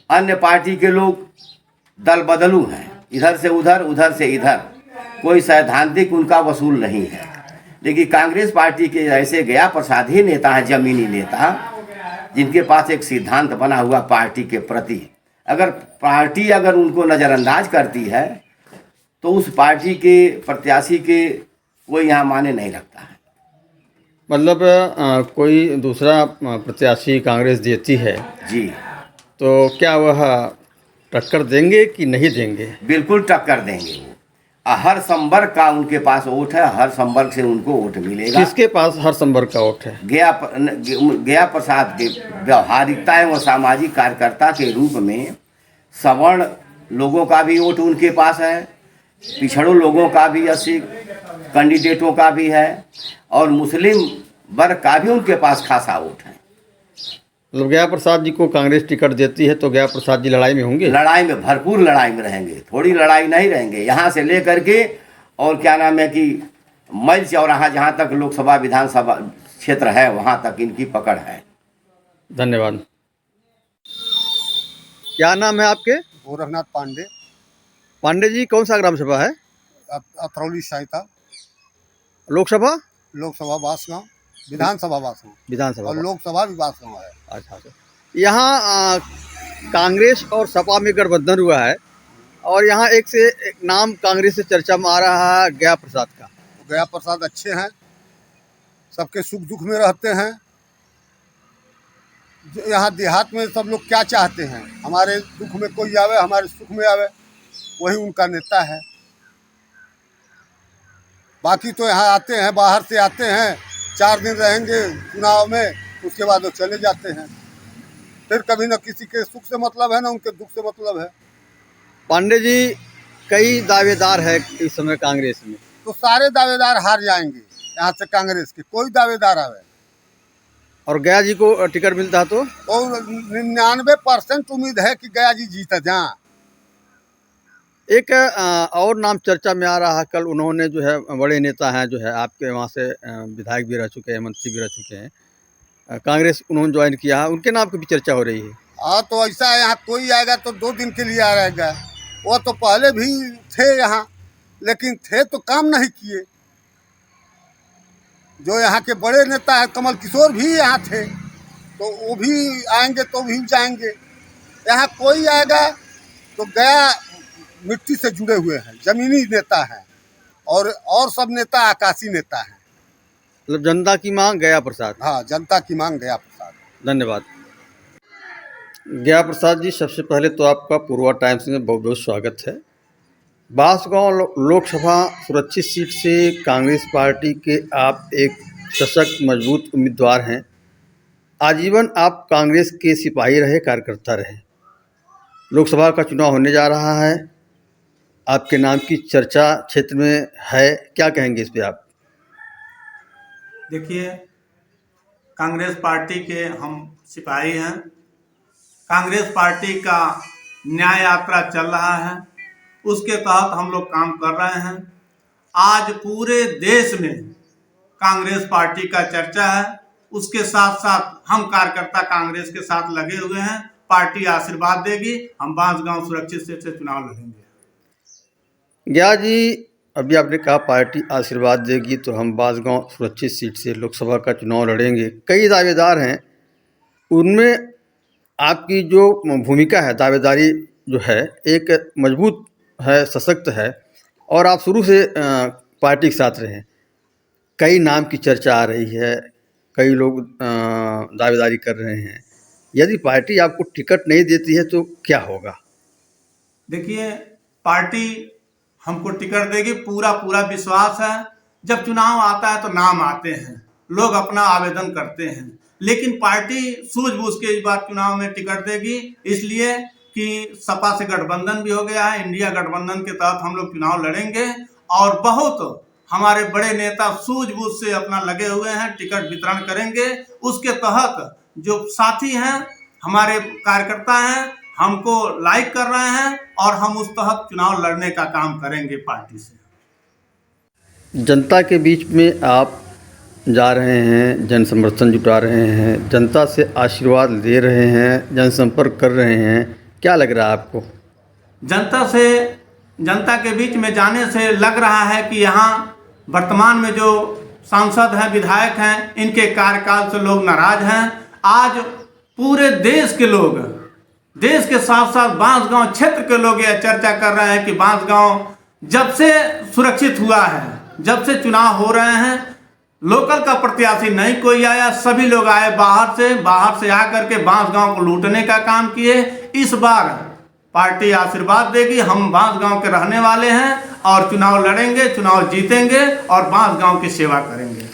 अन्य पार्टी के लोग दल बदलू हैं, इधर से उधर उधर से इधर, कोई सैद्धांतिक उनका वसूल नहीं है। लेकिन कांग्रेस पार्टी के ऐसे गया प्रसाद ही नेता हैं, जमीनी नेता, जिनके पास एक सिद्धांत बना हुआ पार्टी के प्रति। अगर पार्टी अगर उनको नज़रअंदाज करती है तो उस पार्टी के प्रत्याशी के कोई यहाँ माने नहीं रखता है। मतलब कोई दूसरा प्रत्याशी कांग्रेस देती है जी, तो क्या वह टक्कर देंगे कि नहीं देंगे? बिल्कुल टक्कर देंगे वो। हर संवर्ग का उनके पास वोट है, हर संवर्ग से उनको वोट मिलेगा। किसके पास हर संवर्ग का वोट है? गया प्रसाद के व्यवहारिकता एवं सामाजिक कार्यकर्ता के रूप में सवर्ण लोगों का भी वोट उनके पास है, पिछड़ों लोगों का भी 80 कैंडिडेटों का भी है, और मुस्लिम वर्ग का भी उनके पास खासा वोट है। मतलब गया प्रसाद जी को कांग्रेस टिकट देती है तो गया प्रसाद जी लड़ाई में होंगे? लड़ाई में, भरपूर लड़ाई में रहेंगे, थोड़ी लड़ाई नहीं रहेंगे। यहाँ से लेकर के और क्या नाम है कि मैल चौराहा जहाँ तक लोकसभा विधानसभा क्षेत्र है वहाँ तक इनकी पकड़ है। धन्यवाद। क्या नाम है आपके? गोरखनाथ पांडे। पांडे जी, कौन सा ग्राम सभा है? अथरौली सहायता, लोकसभा? लोकसभा बांसगांव, विधानसभा बांसगांव विधानसभा? और लोकसभा भी बांसगांव है। अच्छा अच्छा। यहाँ कांग्रेस और सपा में गठबंधन हुआ है और यहाँ एक से एक नाम कांग्रेस से चर्चा में आ रहा है, गया प्रसाद का। गया प्रसाद अच्छे हैं, सबके सुख दुख में रहते हैं। यहाँ देहात में सब लोग क्या चाहते हैं, हमारे दुख में कोई आवे, हमारे सुख में आवे, वही उनका नेता है। बाकी तो यहाँ आते हैं, बाहर से आते हैं, 4 दिन रहेंगे चुनाव में, उसके बाद वो चले जाते हैं। फिर कभी न किसी के सुख से मतलब है, ना उनके दुख से मतलब है। पांडे जी, कई दावेदार है इस समय कांग्रेस में, तो सारे दावेदार हार जाएंगे यहाँ से कांग्रेस के, कोई दावेदार आवे। और गया जी को टिकट मिलता तो 99% उम्मीद है कि गया जी जीता जाए। एक और नाम चर्चा में आ रहा है, कल उन्होंने जो है, बड़े नेता हैं जो है आपके वहाँ से, विधायक भी रह चुके हैं, मंत्री भी रह चुके हैं, कांग्रेस उन्होंने ज्वाइन किया है, उनके नाम की भी चर्चा हो रही है। हाँ, तो ऐसा है, यहाँ कोई आएगा तो 2 दिन के लिए आ रहेगा। वो तो पहले भी थे यहाँ, लेकिन थे तो काम नहीं किए। जो यहाँ के बड़े नेता है, कमल किशोर भी यहाँ थे, तो वो भी आएंगे तो भी जाएंगे। यहाँ कोई आएगा तो गया मिट्टी से जुड़े हुए हैं, जमीनी नेता हैं, और सब नेता आकाशी नेता हैं। मतलब जनता की मांग गया प्रसाद। हाँ, जनता की मांग गया प्रसाद। धन्यवाद। गया प्रसाद जी, सबसे पहले तो आपका पूर्वा टाइम्स में बहुत बहुत स्वागत है। बांसगांव लोकसभा सुरक्षित सीट से कांग्रेस पार्टी के आप एक सशक्त मजबूत उम्मीदवार हैं। आजीवन आप कांग्रेस के सिपाही रहे, कार्यकर्ता रहे। लोकसभा का चुनाव होने जा रहा है, आपके नाम की चर्चा क्षेत्र में है, क्या कहेंगे इस पे आप? देखिए, कांग्रेस पार्टी के हम सिपाही हैं। कांग्रेस पार्टी का न्याय यात्रा चल रहा है, उसके तहत हम लोग काम कर रहे हैं। आज पूरे देश में कांग्रेस पार्टी का चर्चा है, उसके साथ साथ हम कार्यकर्ता कांग्रेस के साथ लगे हुए हैं। पार्टी आशीर्वाद देगी, हम बांसगांव सुरक्षित सीट से चुनाव लड़ेंगे। गया जी, अभी आपने कहा पार्टी आशीर्वाद देगी तो हम बांसगांव सुरक्षित सीट से लोकसभा का चुनाव लड़ेंगे। कई दावेदार हैं, उनमें आपकी जो भूमिका है, दावेदारी जो है, एक मजबूत है, सशक्त है, और आप शुरू से पार्टी के साथ रहे। कई नाम की चर्चा आ रही है, कई लोग दावेदारी कर रहे हैं। यदि पार्टी आपको टिकट नहीं देती है तो क्या होगा? देखिए, पार्टी हमको टिकट देगी, पूरा विश्वास है। जब चुनाव आता है तो नाम आते हैं, लोग अपना आवेदन करते हैं, लेकिन पार्टी सूझबूझ के इस बार चुनाव में टिकट देगी, इसलिए कि सपा से गठबंधन भी हो गया है। इंडिया गठबंधन के तहत हम लोग चुनाव लड़ेंगे और बहुत हमारे बड़े नेता सूझबूझ से अपना लगे हुए हैं, टिकट वितरण करेंगे। उसके तहत जो साथी हैं, हमारे कार्यकर्ता हैं, हमको लाइक कर रहे हैं और हम उस तहत चुनाव लड़ने का काम करेंगे पार्टी से। जनता के बीच में आप जा रहे हैं, जन समर्थन जुटा रहे हैं, जनता से आशीर्वाद ले रहे हैं, जनसंपर्क कर रहे हैं, क्या लग रहा है आपको? जनता के बीच में जाने से लग रहा है कि यहाँ वर्तमान में जो सांसद हैं, विधायक हैं, इनके कार्यकाल से लोग नाराज हैं। आज पूरे देश के लोग, देश के साथ साथ बांसगांव क्षेत्र के लोग यह चर्चा कर रहे हैं कि बांसगांव जब से सुरक्षित हुआ है, जब से चुनाव हो रहे हैं, लोकल का प्रत्याशी नहीं कोई आया, सभी लोग आए बाहर से आकर के बांसगांव को लूटने का काम किए। इस बार पार्टी आशीर्वाद देगी, हम बांसगांव के रहने वाले हैं और चुनाव लड़ेंगे, चुनाव जीतेंगे और बांसगांव की सेवा करेंगे।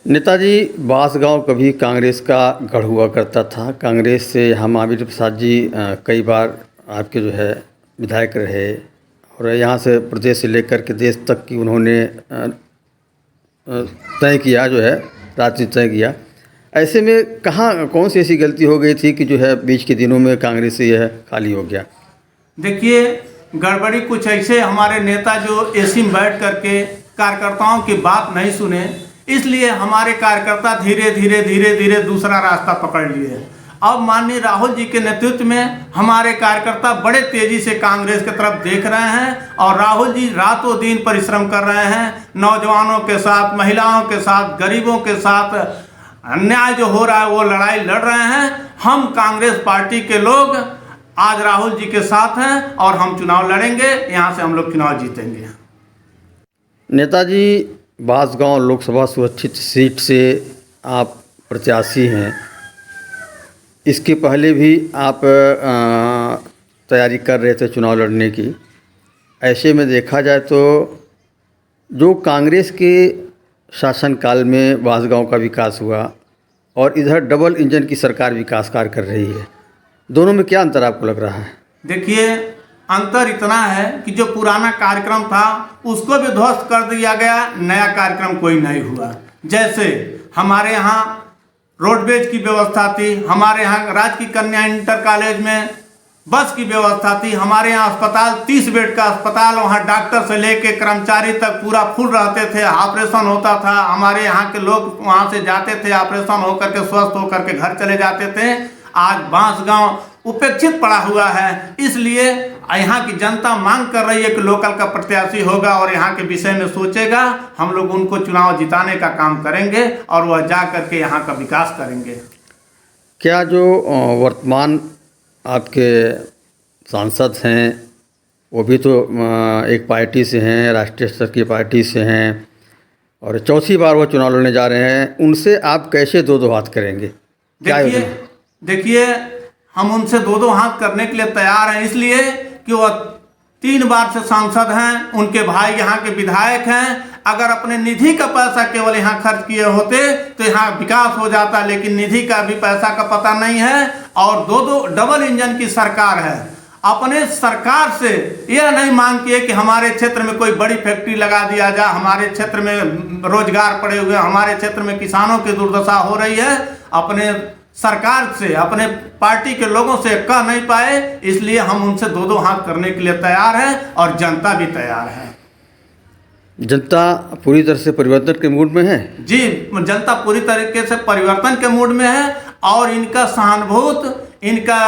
नेताजी, बांसगांव कभी कांग्रेस का गढ़ हुआ करता था। कांग्रेस से हम महावीर प्रसाद जी कई बार आपके जो है विधायक रहे और यहाँ से प्रदेश से लेकर के देश तक की उन्होंने तय किया, जो है राजनीति तय किया। ऐसे में कौन सी ऐसी गलती हो गई थी कि जो है बीच के दिनों में कांग्रेस से यह खाली हो गया? देखिए, गड़बड़ी कुछ ऐसे हमारे नेता जो एसी में बैठ करके कार्यकर्ताओं की बात नहीं सुने, इसलिए हमारे कार्यकर्ता धीरे धीरे दूसरा रास्ता पकड़ लिए। अब माननीय राहुल जी के नेतृत्व में हमारे कार्यकर्ता बड़े तेजी से कांग्रेस की तरफ देख रहे हैं और राहुल जी रातों दिन परिश्रम कर रहे हैं। नौजवानों के साथ, महिलाओं के साथ, गरीबों के साथ अन्याय जो हो रहा है वो लड़ाई लड़ रहे हैं। हम कांग्रेस पार्टी के लोग आज राहुल जी के साथ हैं और हम चुनाव लड़ेंगे, यहाँ से हम लोग चुनाव जीतेंगे। नेताजी, बांसगांव लोकसभा सुरक्षित सीट से आप प्रत्याशी हैं। इसके पहले भी आप तैयारी कर रहे थे चुनाव लड़ने की। ऐसे में देखा जाए तो जो कांग्रेस के शासनकाल में बांसगांव का विकास हुआ और इधर डबल इंजन की सरकार विकास कार्य कर रही है, दोनों में क्या अंतर आपको लग रहा है? देखिए, अंतर इतना है कि जो पुराना कार्यक्रम था उसको भी ध्वस्त कर दिया गया, नया कार्यक्रम कोई नहीं हुआ। जैसे हमारे यहाँ रोडवेज की व्यवस्था थी, हमारे यहाँ राजकीय कन्या इंटर कॉलेज में बस की व्यवस्था थी, हमारे यहाँ अस्पताल 30 बेड का अस्पताल, वहाँ डॉक्टर से लेके कर्मचारी तक पूरा फुल रहते थे, ऑपरेशन होता था। हमारे यहाँ के लोग वहाँ से जाते थे, ऑपरेशन होकर के स्वस्थ होकर के घर चले जाते थे। आज बांसगांव उपेक्षित पड़ा हुआ है, इसलिए यहाँ की जनता मांग कर रही है कि लोकल का प्रत्याशी होगा और यहाँ के विषय में सोचेगा। हम लोग उनको चुनाव जिताने का काम करेंगे और वह जा करके यहाँ का विकास करेंगे। क्या जो वर्तमान आपके सांसद हैं वो भी तो एक पार्टी से हैं, राष्ट्रीय स्तर की पार्टी से हैं और चौथी बार वो चुनाव लड़ने जा रहे हैं, उनसे आप कैसे दो हाथ करेंगे? देखिए, हम उनसे दो हाथ करने के लिए तैयार हैं, इसलिए कि वह 3 बार से सांसद हैं, उनके भाई यहाँ के विधायक हैं। अगर अपने निधि का पैसा केवल यहाँ खर्च किए होते तो यहाँ विकास हो जाता, लेकिन निधि का भी पैसा का पता नहीं है और दो डबल इंजन की सरकार है। अपने सरकार से यह नहीं मांग किए कि हमारे क्षेत्र में कोई बड़ी फैक्ट्री लगा दिया जाए, हमारे क्षेत्र में रोजगार पड़े हुए, हमारे क्षेत्र में किसानों की दुर्दशा हो रही है। अपने सरकार से, अपने पार्टी के लोगों से कह नहीं पाए, इसलिए हम उनसे दो हाथ करने के लिए तैयार हैं और जनता भी तैयार है। जनता पूरी तरह से परिवर्तन के मूड में है? जी, जनता पूरी तरीके से परिवर्तन के मूड में है और इनका सहानुभूत, इनका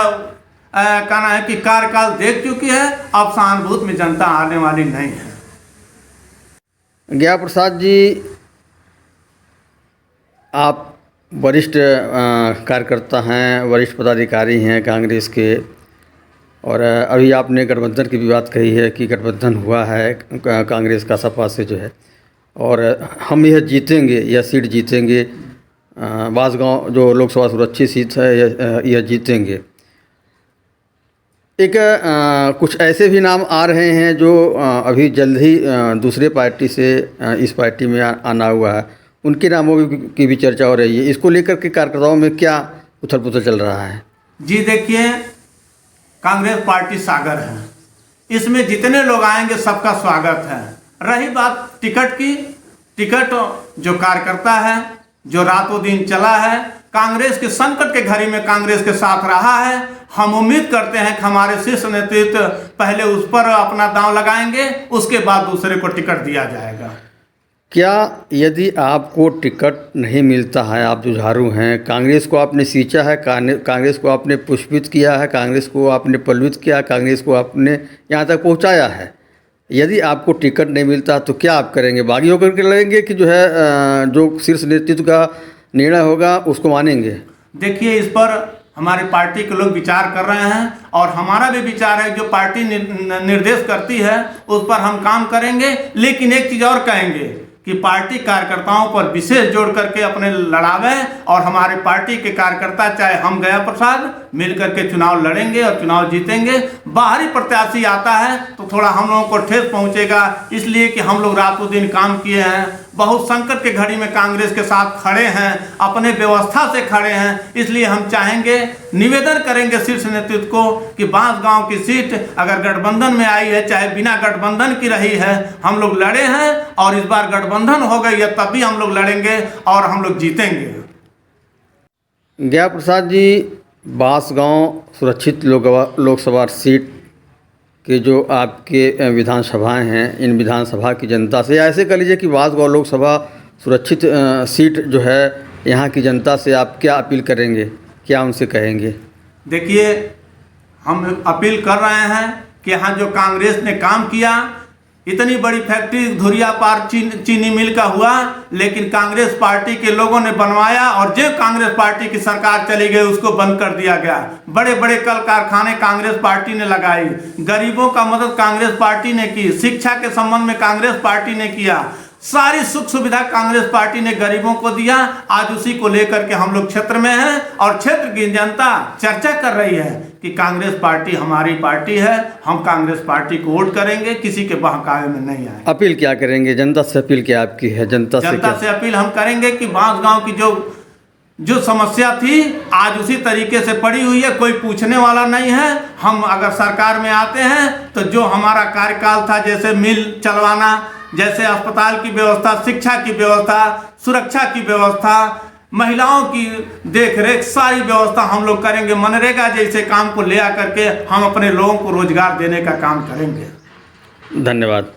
कहना है कि कार्यकाल देख चुकी है, अब सहानुभूत में जनता आने वाली नहीं है। ज्ञा प्रसाद जी, आप वरिष्ठ कार्यकर्ता हैं, वरिष्ठ पदाधिकारी हैं कांग्रेस के, और अभी आपने गठबंधन की भी बात कही है कि गठबंधन हुआ है कांग्रेस का सपा से जो है, और हम यह जीतेंगे, यह सीट जीतेंगे, बांसगांव जो लोकसभा सुरक्षित सीट है यह जीतेंगे। एक कुछ ऐसे भी नाम आ रहे हैं जो अभी जल्द ही दूसरे पार्टी से इस पार्टी में आना हुआ है, उनके नामों की भी चर्चा हो रही है। इसको लेकर के कार्यकर्ताओं में क्या उथल पुथल चल रहा है? जी देखिए, कांग्रेस पार्टी सागर है, इसमें जितने लोग आएंगे सबका स्वागत है। रही बात टिकट की, टिकट जो कार्यकर्ता है, जो रातों दिन चला है, कांग्रेस के संकट के घड़ी में कांग्रेस के साथ रहा है, हम उम्मीद करते हैं कि हमारे शीर्ष नेतृत्व पहले उस पर अपना दांव लगाएंगे, उसके बाद दूसरे को टिकट दिया जाएगा। क्या यदि आपको टिकट नहीं मिलता है, आप जुझारू हैं, कांग्रेस को आपने सींचा है, कांग्रेस को आपने पुष्पित किया है, कांग्रेस को आपने पल्वित किया, कांग्रेस को आपने यहाँ तक पहुँचाया है, यदि आपको टिकट नहीं मिलता तो क्या आप करेंगे? बागी होकर के लड़ेंगे कि जो है जो शीर्ष नेतृत्व का निर्णय होगा उसको मानेंगे? देखिए, इस पर हमारी पार्टी के लोग विचार कर रहे हैं और हमारा भी विचार है, जो पार्टी निर्देश करती है उस पर हम काम करेंगे। लेकिन एक चीज़ और कहेंगे कि पार्टी कार्यकर्ताओं पर विशेष जोड़ करके अपने लड़ावे, और हमारे पार्टी के कार्यकर्ता चाहे हम गया प्रसाद मिल करके चुनाव लड़ेंगे और चुनाव जीतेंगे। बाहरी प्रत्याशी आता है तो थोड़ा हम लोगों को ठेस पहुंचेगा, इसलिए कि हम लोग रातों दिन काम किए हैं, बहुत संकट के घड़ी में कांग्रेस के साथ खड़े हैं, अपने व्यवस्था से खड़े हैं। इसलिए हम चाहेंगे, निवेदन करेंगे शीर्ष नेतृत्व को कि बांसगांव की सीट अगर गठबंधन में आई है, चाहे बिना गठबंधन की रही है, हम लोग लड़े हैं और इस बार गठबंधन हो गई है तब भी हम लोग लड़ेंगे और हम लोग जीतेंगे। गया प्रसाद जी, बांसगांव सुरक्षित लोकसभा सीट के जो आपके विधानसभाएं हैं, इन विधानसभा की जनता से, या ऐसे कह लीजिए कि बांसगांव लोकसभा सुरक्षित सीट जो है, यहाँ की जनता से आप क्या अपील करेंगे, क्या उनसे कहेंगे? देखिए, हम अपील कर रहे हैं कि यहाँ जो कांग्रेस ने काम किया, इतनी बड़ी फैक्ट्री धुरिया पार चीनी मिल का हुआ, लेकिन कांग्रेस पार्टी के लोगों ने बनवाया और जो कांग्रेस पार्टी की सरकार चली गई उसको बंद कर दिया गया। बड़े बड़े कल कारखाने कांग्रेस पार्टी ने लगाई, गरीबों का मदद कांग्रेस पार्टी ने की, शिक्षा के संबंध में कांग्रेस पार्टी ने किया, सारी सुख सुविधा कांग्रेस पार्टी ने गरीबों को दिया। आज उसी को लेकर के हम लोग क्षेत्र में हैं और क्षेत्र की जनता चर्चा कर रही है कि कांग्रेस पार्टी हमारी पार्टी है, हम कांग्रेस पार्टी को वोट करेंगे, किसी के बहकावे में नहीं आए। अपील क्या करेंगे जनता से? अपील क्या आपकी है जनता से अपील हम करेंगे कि बांसगांव की जो समस्या थी आज उसी तरीके से पड़ी हुई है, कोई पूछने वाला नहीं है। हम अगर सरकार में आते हैं तो जो हमारा कार्यकाल था, जैसे मिल चलवाना, जैसे अस्पताल की व्यवस्था, शिक्षा की व्यवस्था, सुरक्षा की व्यवस्था, महिलाओं की देखरेख, सारी व्यवस्था हम लोग करेंगे। मनरेगा जैसे काम को ले आकर के हम अपने लोगों को रोजगार देने का काम करेंगे। धन्यवाद।